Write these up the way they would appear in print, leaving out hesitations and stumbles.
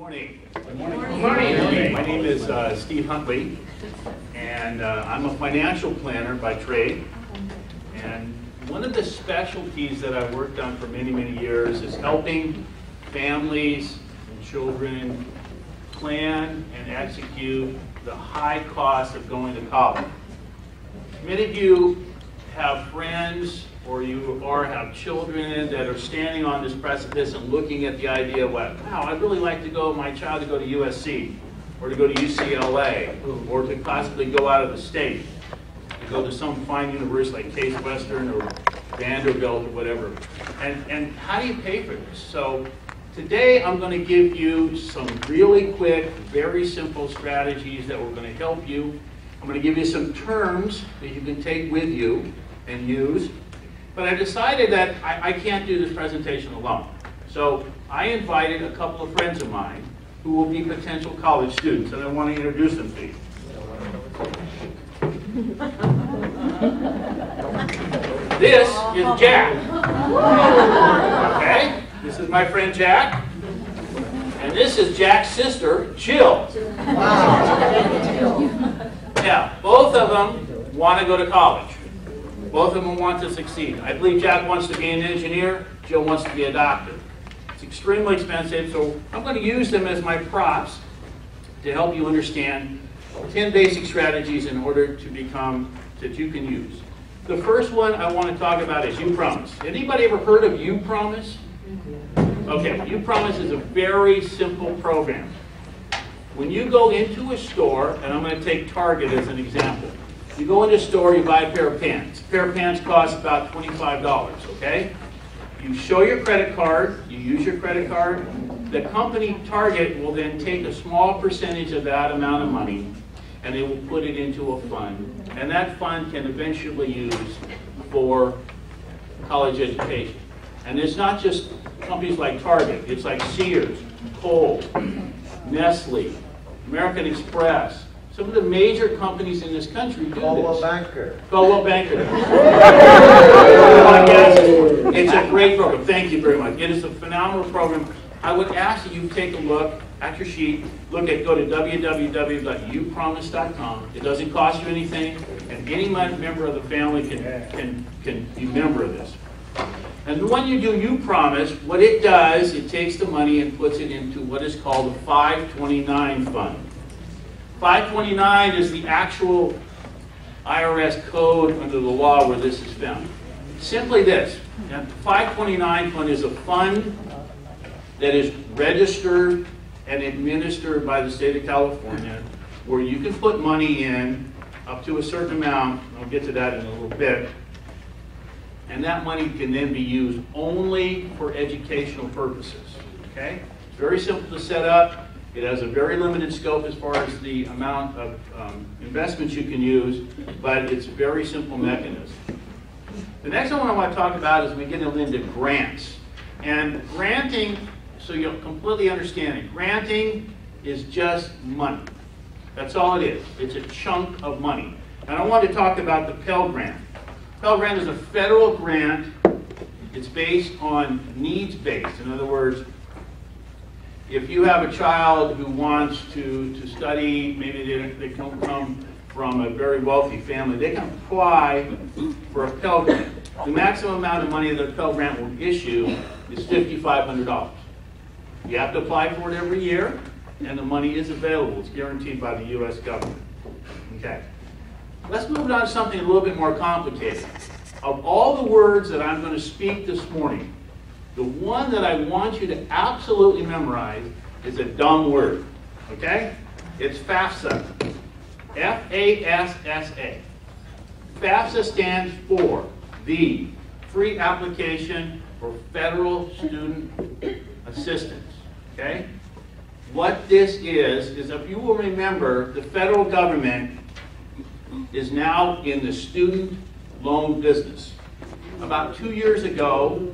morning. Good morning. Good morning. My name is Steve Huntley, and I'm a financial planner by trade. And one of the specialties that I've worked on for many, many years is helping families and children plan and execute the high cost of going to college. Many of you have friends or have children that are standing on this precipice and looking at the idea of, wow, I'd really like my child to go to USC, or to go to UCLA, or to possibly go out of the state, to go to some fine university like Case Western or Vanderbilt or whatever. And how do you pay for this? So today I'm going to give you some really quick, very simple strategies that are going to help you. I'm going to give you some terms that you can take with you and use. But I decided that I can't do this presentation alone. So I invited a couple of friends of mine who will be potential college students, and I want to introduce them to you. This is Jack. Okay? This is my friend Jack. And this is Jack's sister, Jill. Yeah, both of them want to go to college. Both of them want to succeed. I believe Jack wants to be an engineer, Jill wants to be a doctor. It's extremely expensive, so I'm going to use them as my props to help you understand 10 basic strategies in order to that you can use. The first one I want to talk about is You Promise. Anybody ever heard of You Promise? Okay, You Promise is a very simple program. When you go into a store, and I'm going to take Target as an example. You go into a store, you buy a pair of pants. A pair of pants costs about $25, okay? You show your credit card, you use your credit card. The company Target will then take a small percentage of that amount of money and they will put it into a fund. And that fund can eventually use for college education. And it's not just companies like Target, it's like Sears, Kohl, Nestle, American Express. Some of the major companies in this country do Coldwell this. Banker. Coldwell Banker. It's a great program. Thank you very much. It is a phenomenal program. I would ask that you take a look at your sheet. Go to www.youpromise.com. It doesn't cost you anything, and any member of the family can be a member of this. And when you do You Promise, what it does, it takes the money and puts it into what is called a 529 fund. 529 is the actual IRS code under the law where this is found. Simply this, the 529 fund is a fund that is registered and administered by the state of California, where you can put money in up to a certain amount. I'll get to that in a little bit. And that money can then be used only for educational purposes. Okay? It's very simple to set up. It has a very limited scope as far as the amount of investments you can use, but it's a very simple mechanism. The next one I want to talk about is we get into grants. And granting, so you'll completely understand it, granting is just money. That's all it is. It's a chunk of money. And I want to talk about the Pell Grant. Pell Grant is a federal grant. It's based on needs-based. In other words, if you have a child who wants to study, maybe they come from a very wealthy family, they can apply for a Pell Grant. The maximum amount of money that a Pell Grant will issue is $5,500. You have to apply for it every year, and the money is available. It's guaranteed by the U.S. government. Okay. Let's move on to something a little bit more complicated. Of all the words that I'm going to speak this morning, the one that I want you to absolutely memorize is a dumb word, okay? It's FAFSA, F-A-S-S-A. FAFSA stands for the Free Application for Federal Student Assistance, okay? What this is if you will remember, the federal government is now in the student loan business. About 2 years ago,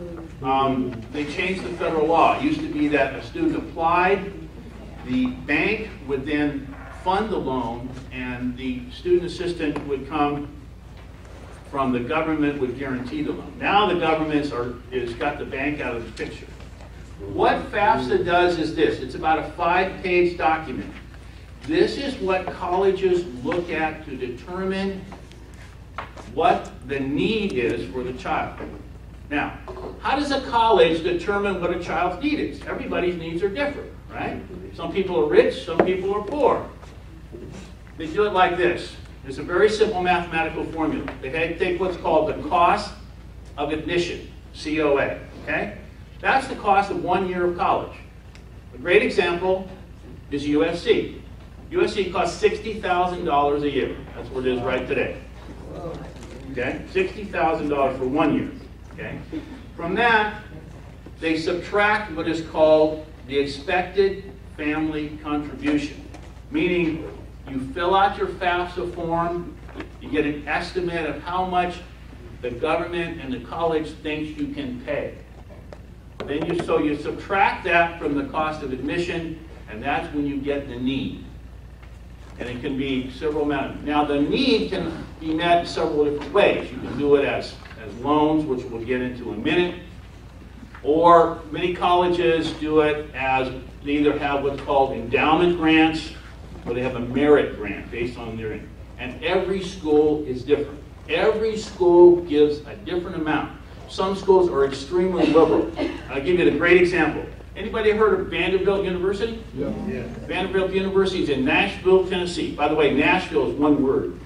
they changed the federal law. It used to be that a student applied, the bank would then fund the loan, and the student assistant would come from the government, would guarantee the loan. Now the government has got the bank out of the picture. What FAFSA does is this. It's about a 5-page document. This is what colleges look at to determine what the need is for the child. Now, how does a college determine what a child's need is? Everybody's needs are different, right? Some people are rich, some people are poor. They do it like this. It's a very simple mathematical formula. They take what's called the cost of admission, COA, okay? That's the cost of 1 year of college. A great example is USC. USC costs $60,000 a year. That's what it is right today. Okay? $60,000 for 1 year. Okay? From that, they subtract what is called the expected family contribution. Meaning, you fill out your FAFSA form, you get an estimate of how much the government and the college thinks you can pay. Then you subtract that from the cost of admission, and that's when you get the need. And it can be several amounts. Now the need can be met several different ways. You can do it as loans, which we'll get into in a minute, or many colleges do it as they either have what's called endowment grants, or they have a merit grant based on their income. And every school is different. Every school gives a different amount. Some schools are extremely liberal. I'll give you a great example. Anybody heard of Vanderbilt University? Yeah. Vanderbilt University is in Nashville, Tennessee. By the way, Nashville is one word.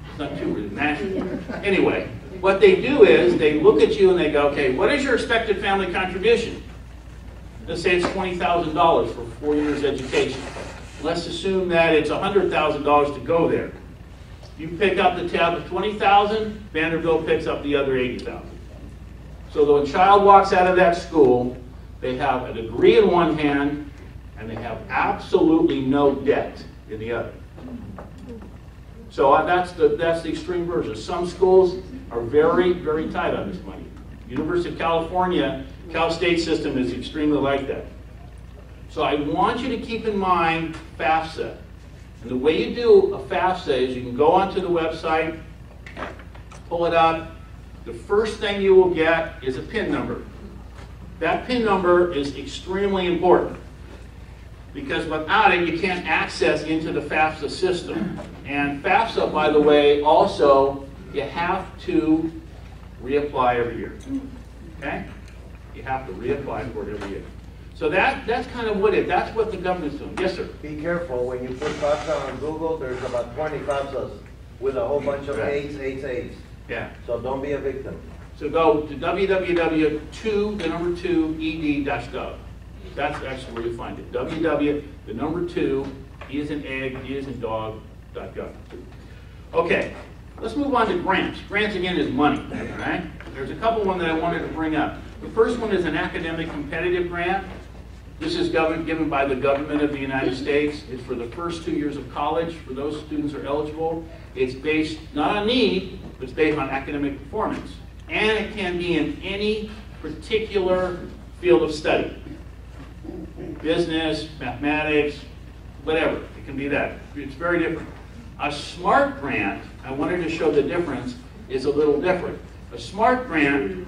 It's not two words, Nashville. Anyway, what they do is they look at you and they go, okay, what is your expected family contribution? Let's say it's $20,000 for 4 years education. Let's assume that it's $100,000 to go there. You pick up the tab of $20,000, Vanderbilt picks up the other $80,000. So when a child walks out of that school, they have a degree in one hand, and they have absolutely no debt in the other. So that's the extreme version. Some schools are very, very tight on this money. University of California, Cal State system is extremely like that. So I want you to keep in mind FAFSA. And the way you do a FAFSA is you can go onto the website, pull it up. The first thing you will get is a PIN number. That PIN number is extremely important because without it, you can't access into the FAFSA system. And FAFSA, by the way, also, you have to reapply every year. Okay? You have to reapply for it every year. So that's kind of what that's what the government's doing. Yes, sir? Be careful, when you put FAFSA on Google, there's about 20 FAFSAs with a whole bunch of Right. 8s. Yeah. So don't be a victim. So go to www.ed.gov. That's actually where you find it. www.2, E as in egg, D as in dog.gov. Okay, let's move on to grants. Grants, again, is money, all right? There's a couple one that I wanted to bring up. The first one is an academic competitive grant. This is given by the government of the United States. It's for the first 2 years of college. For those students who are eligible, it's based not on need, but it's based on academic performance. And it can be in any particular field of study. Business, mathematics, whatever. It can be that. It's very different. A SMART grant, I wanted to show the difference, is a little different. A SMART grant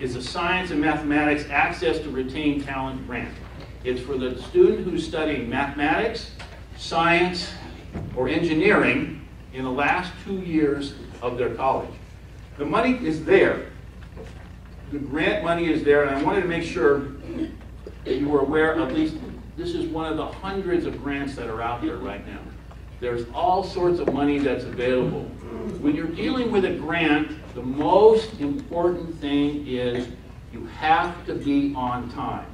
is a science and mathematics access to retain talent grant. It's for the student who's studying mathematics, science, or engineering in the last 2 years of their college. The money is there. The grant money is there, and I wanted to make sure that you were aware, at least this is one of the hundreds of grants that are out there right now. There's all sorts of money that's available. When you're dealing with a grant, the most important thing is you have to be on time.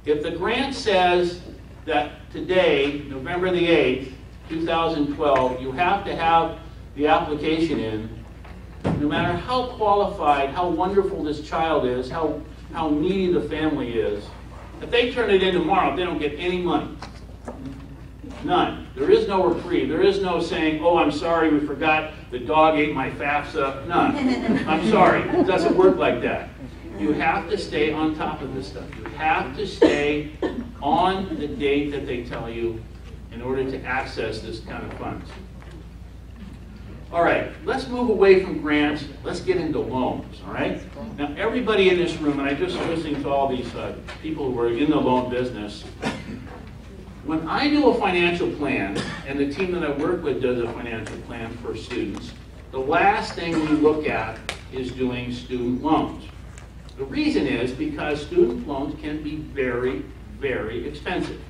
If the grant says that today, November the 8th, 2012, you have to have the application in, no matter how qualified, how wonderful this child is, how needy the family is, if they turn it in tomorrow, they don't get any money. None. There is no reprieve. There is no saying, oh, I'm sorry, we forgot the dog ate my FAFSA. None. I'm sorry. It doesn't work like that. You have to stay on top of this stuff. You have to stay on the date that they tell you in order to access this kind of funds. All right, let's move away from grants. Let's get into loans, all right? Now, everybody in this room, and I just listening to all these people who are in the loan business, when I do a financial plan, and the team that I work with does a financial plan for students, the last thing we look at is doing student loans. The reason is because student loans can be very, very expensive.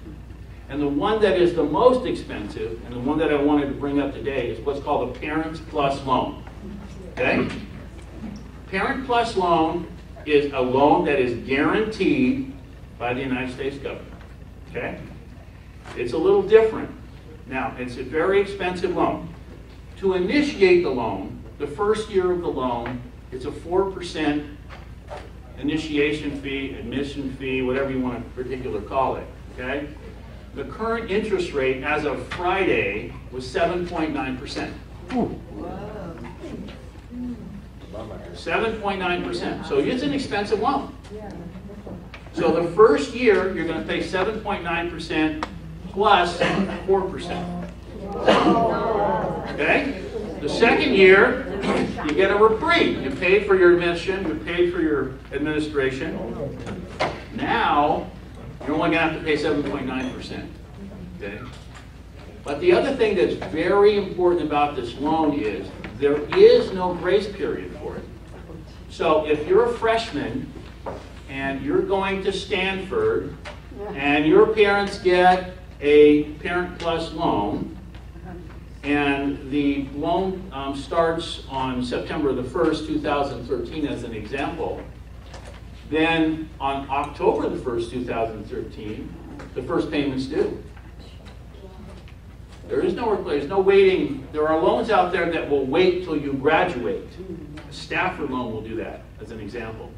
And the one that is the most expensive, and the one that I wanted to bring up today, is what's called a Parents Plus loan. Okay? Parent Plus loan is a loan that is guaranteed by the United States government. Okay? It's a little different. Now, it's a very expensive loan. To initiate the loan, the first year of the loan, it's a 4% initiation fee, admission fee, whatever you want to particular call it. Okay? The current interest rate as of Friday was 7.9%. 7.9%. So it's an expensive loan. So the first year, you're going to pay 7.9% plus 4%. Okay? The second year, you get a reprieve. You paid for your admission, you paid for your administration. Now, you're only going to have to pay 7.9%. Okay? But the other thing that's very important about this loan is there is no grace period for it. So if you're a freshman and you're going to Stanford and your parents get a Parent Plus loan, and the loan starts on September the 1st, 2013 as an example, then on October the 1st, 2013, the first payment's due. There's no waiting. There are loans out there that will wait till you graduate. A Stafford loan will do that, as an example.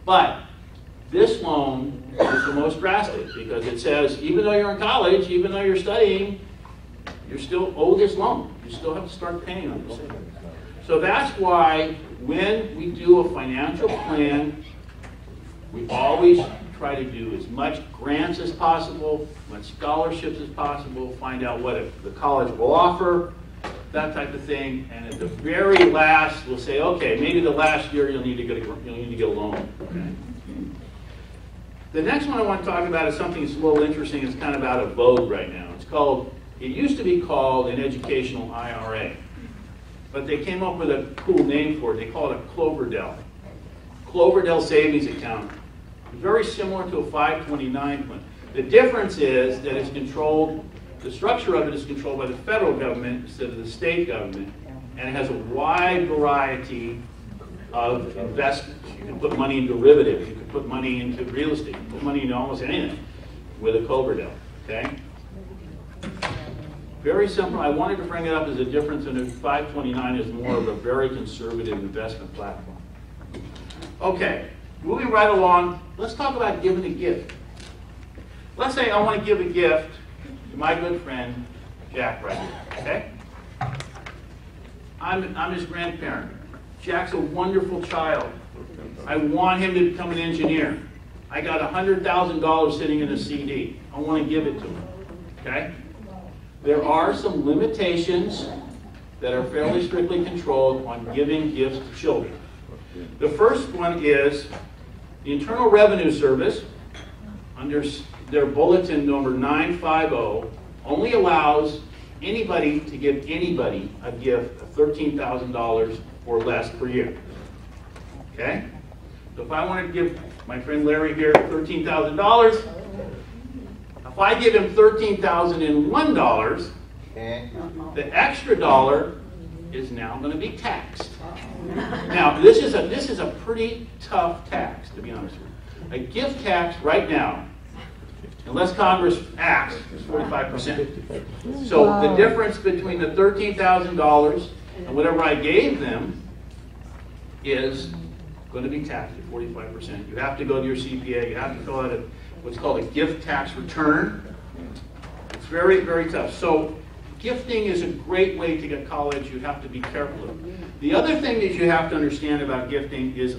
But this loan is the most drastic because it says, even though you're in college, even though you're studying, you still owe this loan. You still have to start paying on this. So that's why when we do a financial plan, we always try to do as much grants as possible, as much scholarships as possible, find out what the college will offer, that type of thing. And at the very last, we'll say, okay, maybe the last year you'll need to get a loan. Okay? The next one I want to talk about is something that's a little interesting. It's kind of out of vogue right now. It used to be called an educational IRA, but they came up with a cool name for it. They call it a Cloverdell. Cloverdell savings account. Very similar to a 529 fund. The difference is that it's controlled, the structure of it is controlled by the federal government instead of the state government, and it has a wide variety of investments. You can put money in derivatives, you can put money into real estate, you can put money into almost anything with a Cloverdell, okay? Very simple. I wanted to bring it up as a difference in a 529 is more of a very conservative investment platform. Okay, moving right along, let's talk about giving a gift. Let's say I want to give a gift to my good friend, Jack, right here, okay? I'm his grandparent. Jack's a wonderful child. I want him to become an engineer. I got $100,000 sitting in a CD. I want to give it to him, okay? There are some limitations that are fairly strictly controlled on giving gifts to children. The first one is the Internal Revenue Service, under their bulletin number 950, only allows anybody to give anybody a gift of $13,000 or less per year. Okay? So if I wanted to give my friend Larry here $13,000, if I give him $13,001, the extra dollar is now going to be taxed. Now, this is a pretty tough tax, to be honest with you. A gift tax right now, unless Congress acts, is 45%. So the difference between the $13,000 and whatever I gave them is going to be taxed at 45%. You have to go to your CPA. You have to fill out what's called a gift tax return. It's very, very tough. So gifting is a great way to get college. You have to be careful of it. The other thing that you have to understand about gifting is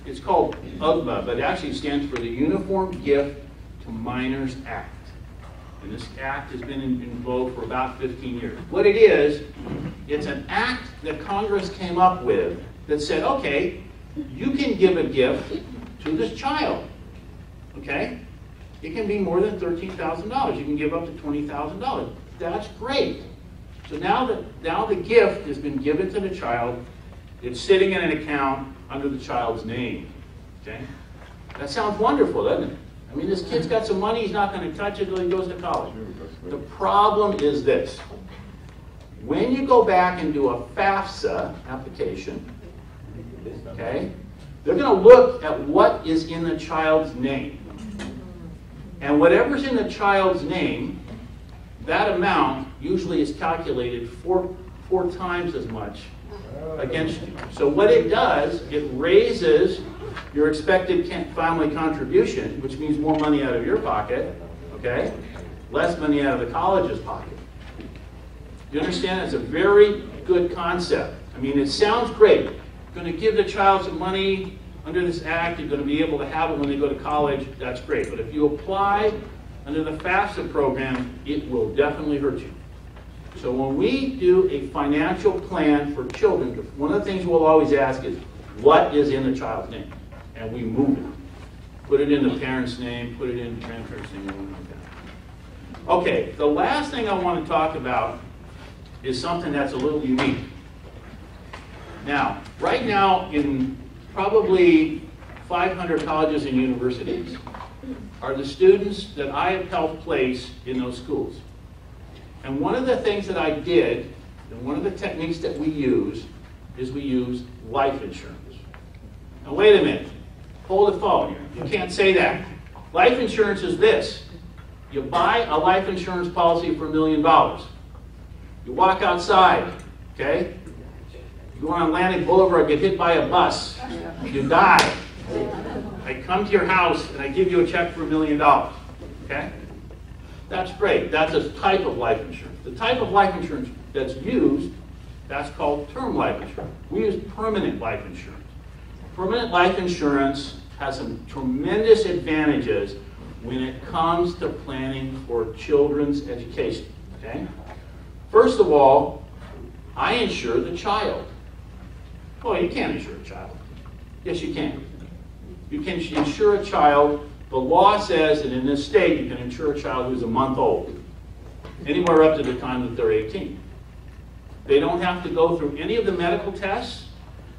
it's called UGBA, but it actually stands for the Uniform Gift to Minors Act. And this act has been in vogue for about 15 years. What it is, it's an act that Congress came up with that said, okay, you can give a gift to this child, okay? It can be more than $13,000. You can give up to $20,000. That's great. So now the gift has been given to the child. It's sitting in an account under the child's name, okay? That sounds wonderful, doesn't it? I mean, this kid's got some money. He's not going to touch it until he goes to college. The problem is this. When you go back and do a FAFSA application, okay, they're going to look at what is in the child's name. And whatever's in the child's name, that amount usually is calculated four times as much against you. So what it does, it raises your expected family contribution, which means more money out of your pocket, okay? Less money out of the college's pocket. You understand? It's a very good concept. I mean, it sounds great. You're going to give the child some money under this act. You're going to be able to have it when they go to college. That's great. But if you apply under the FAFSA program, it will definitely hurt you. So when we do a financial plan for children, one of the things we'll always ask is, what is in the child's name? And we move it. Put it in the parent's name, put it in the grandparent's name, and like that. Okay, the last thing I want to talk about is something that's a little unique. Now, right now, in probably 500 colleges and universities are the students that I have helped place in those schools. And one of the things that I did, and one of the techniques that we use, is we use life insurance. Now wait a minute. Hold the phone here. You can't say that. Life insurance is this. You buy a life insurance policy for $1 million. You walk outside, okay? You go on Atlantic Boulevard, get hit by a bus. You die. I come to your house and I give you a check for $1 million. Okay? That's great. That's a type of life insurance. The type of life insurance that's used, that's called term life insurance. We use permanent life insurance. Permanent life insurance has some tremendous advantages when it comes to planning for children's education. Okay? First of all, I insure the child. Oh, you can't insure a child. Yes, you can. You can insure a child. The law says that in this state you can insure a child who's a month old, anywhere up to the time that they're 18. They don't have to go through any of the medical tests.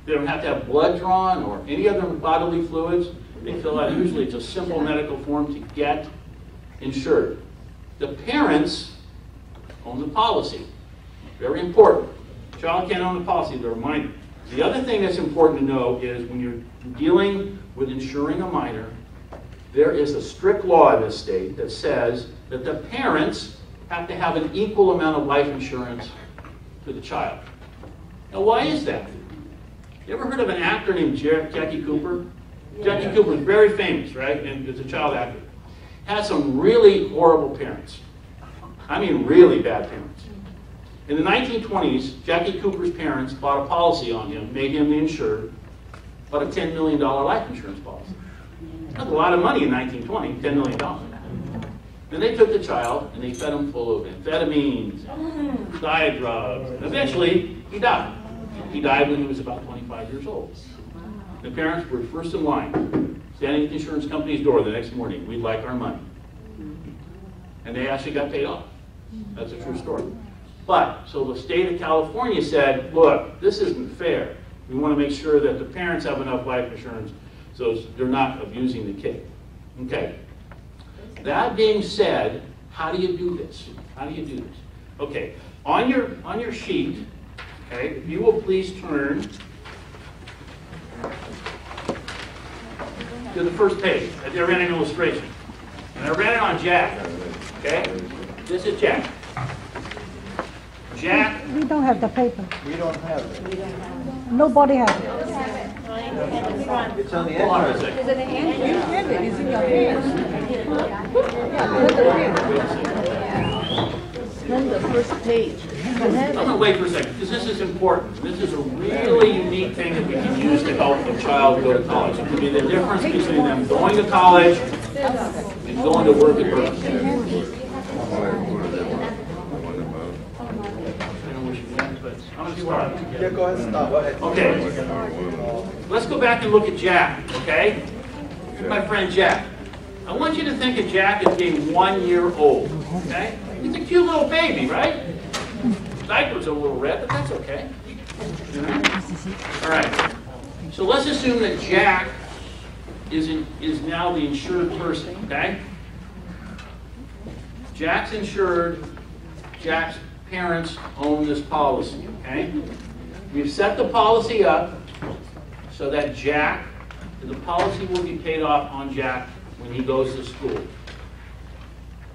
They don't have to have blood drawn or any other bodily fluids. They fill out, usually it's a simple medical form to get insured. The parents own the policy. Very important. The child can't own the policy, they're a minor. The other thing that's important to know is when you're dealing with insuring a minor, there is a strict law in this state that says that the parents have to have an equal amount of life insurance to the child. Now, why is that? You ever heard of an actor named Jackie Cooper? Jackie Cooper is very famous, right? And it's a child actor. Had some really horrible parents. I mean, really bad parents. In the 1920s, Jackie Cooper's parents bought a policy on him, made him the insured, bought a $10 million life insurance policy. That's a lot of money in 1920, $10 million. Then they took the child and they fed him full of amphetamines, diet drugs, and eventually he died. He died when he was about 25 years old. The parents were first in line, standing at the insurance company's door the next morning. We'd like our money. And they actually got paid off. That's a true story. But, so the state of California said, look, this isn't fair. We want to make sure that the parents have enough life insurance so they're not abusing the kid. Okay. That being said, how do you do this? How do you do this? Okay. On your sheet, okay, if you will please turn to the first page. I ran an illustration. And I ran it on Jack. Okay? This is Jack. Jack. We don't have the paper. We don't have it. Nobody has it. It's on the Hold on a entrance. second. It's in your hand. Then the first page. I'm going to wait for a second, because this is important. This is a really unique thing that we can use to help a child go to college. It can be the difference between them going to college and going to work at Berkeley. start. Yeah, go ahead, stop, go ahead. Okay. Let's go back and look at Jack, okay? Here's my friend Jack. I want you to think of Jack as being 1 year old, okay? He's a cute little baby, right? His diaper's a little red, but that's okay. All right. So let's assume that Jack is now the insured person, okay? Jack's insured. Jack's parents own this policy, okay? We've set the policy up so that Jack, the policy will be paid off on Jack when he goes to school.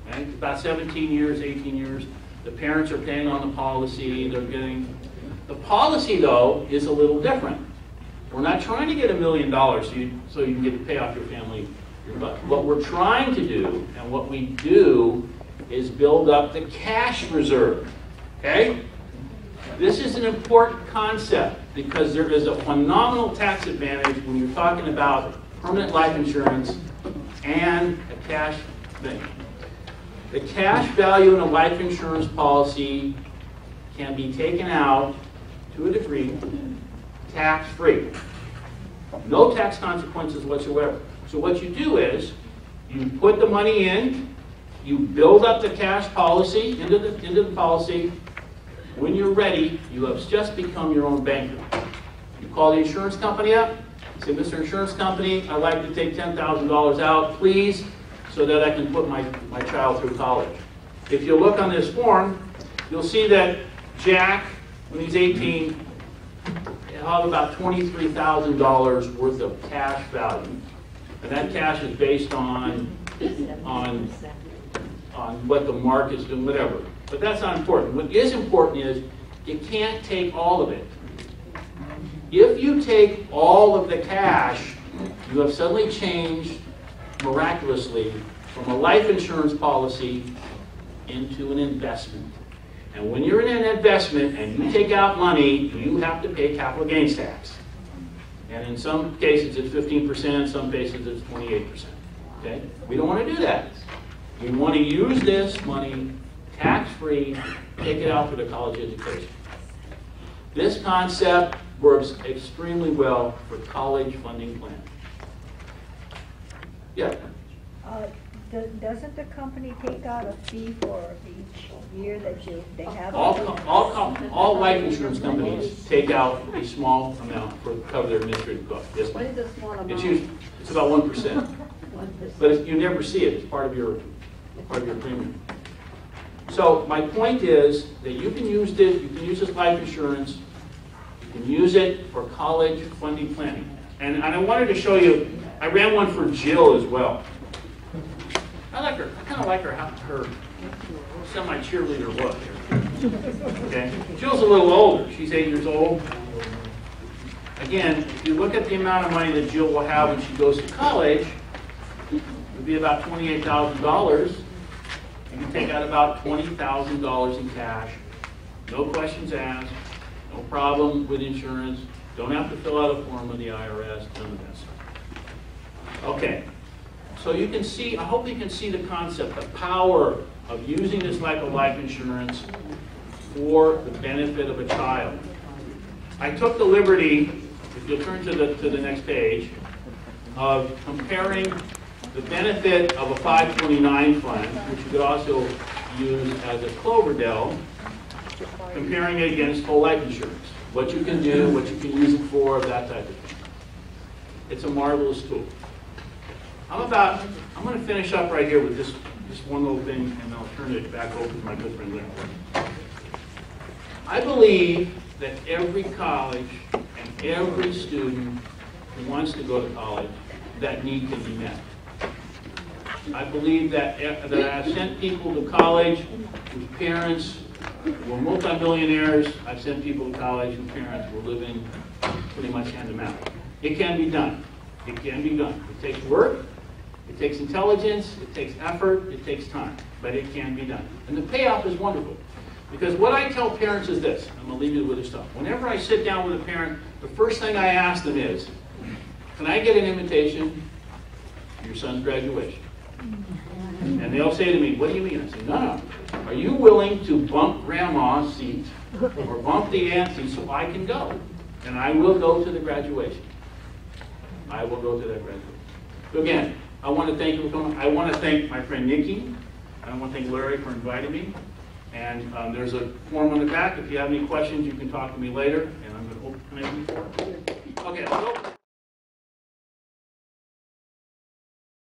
Okay? About 17 years, 18 years, the parents are paying on the policy, they're getting... The policy, though, is a little different. We're not trying to get $1 million so you can get to pay off your family. What we're trying to do, and what we do, is build up the cash reserve. Okay? This is an important concept because there is a phenomenal tax advantage when you're talking about permanent life insurance and a cash thing. The cash value in a life insurance policy can be taken out, to a degree, tax-free. No tax consequences whatsoever. So what you do is, you put the money in, you build up the cash policy into the policy. When you're ready, you have just become your own banker. You call the insurance company up, say, Mr. Insurance Company, I'd like to take $10,000 out, please, so that I can put my child through college. If you look on this form, you'll see that Jack, when he's 18, he'll have about $23,000 worth of cash value. And that cash is based on what the market's doing, whatever. But that's not important. What is important is you can't take all of it. If you take all of the cash, you have suddenly changed miraculously from a life insurance policy into an investment. And when you're in an investment and you take out money, you have to pay capital gains tax. And in some cases it's 15%, in some cases it's 28%. Okay? We don't want to do that. We want to use this money tax-free, take it out for the college education. This concept works extremely well for college funding plan. Yeah? Doesn't the company take out a fee for each year that they have? All life insurance companies take out a small amount to cover their administrative costs. Yes, What is the small amount? it's about 1%. But you never see it. It's part of your premium. So my point is that you can use this. You can use this life insurance. You can use it for college funding planning. And I wanted to show you. I ran one for Jill as well. I like her. I kind of like her semi-cheerleader look. Okay. Jill's a little older. She's 8 years old. Again, if you look at the amount of money that Jill will have when she goes to college, it would be about $28,000. You can take out about $20,000 in cash. No questions asked. No problem with insurance. Don't have to fill out a form with the IRS. None of this. Okay. So you can see, I hope you can see the concept, the power of using this like a life insurance for the benefit of a child. I took the liberty, if you'll turn to the next page, of comparing the benefit of a 529 fund, which you could also use as a Cloverdale, comparing it against whole life insurance. What you can do, what you can use it for, that type of thing. It's a marvelous tool. I'm going to finish up right here with this one little thing, and I'll turn it back over to my good friend Larry. I believe that every college and every student who wants to go to college, that need can be met. I believe that I've sent people to college whose parents were multimillionaires. I've sent people to college whose parents were living pretty much hand to mouth. It can be done. It can be done. It takes work. It takes intelligence, it takes effort, it takes time, but it can be done. And the payoff is wonderful. Because what I tell parents is this, I'm going to leave you with this stuff. Whenever I sit down with a parent, the first thing I ask them is, can I get an invitation to your son's graduation? And they'll say to me, what do you mean? I say, no. Are you willing to bump grandma's seat or bump the aunt's seat so I can go? And I will go to the graduation. I will go to that graduation. So again, I want to thank you for coming. I want to thank my friend Nikki. I want to thank Larry for inviting me. And there's a form on the back. If you have any questions, you can talk to me later. And I'm going to open it. Okay, I'll open it.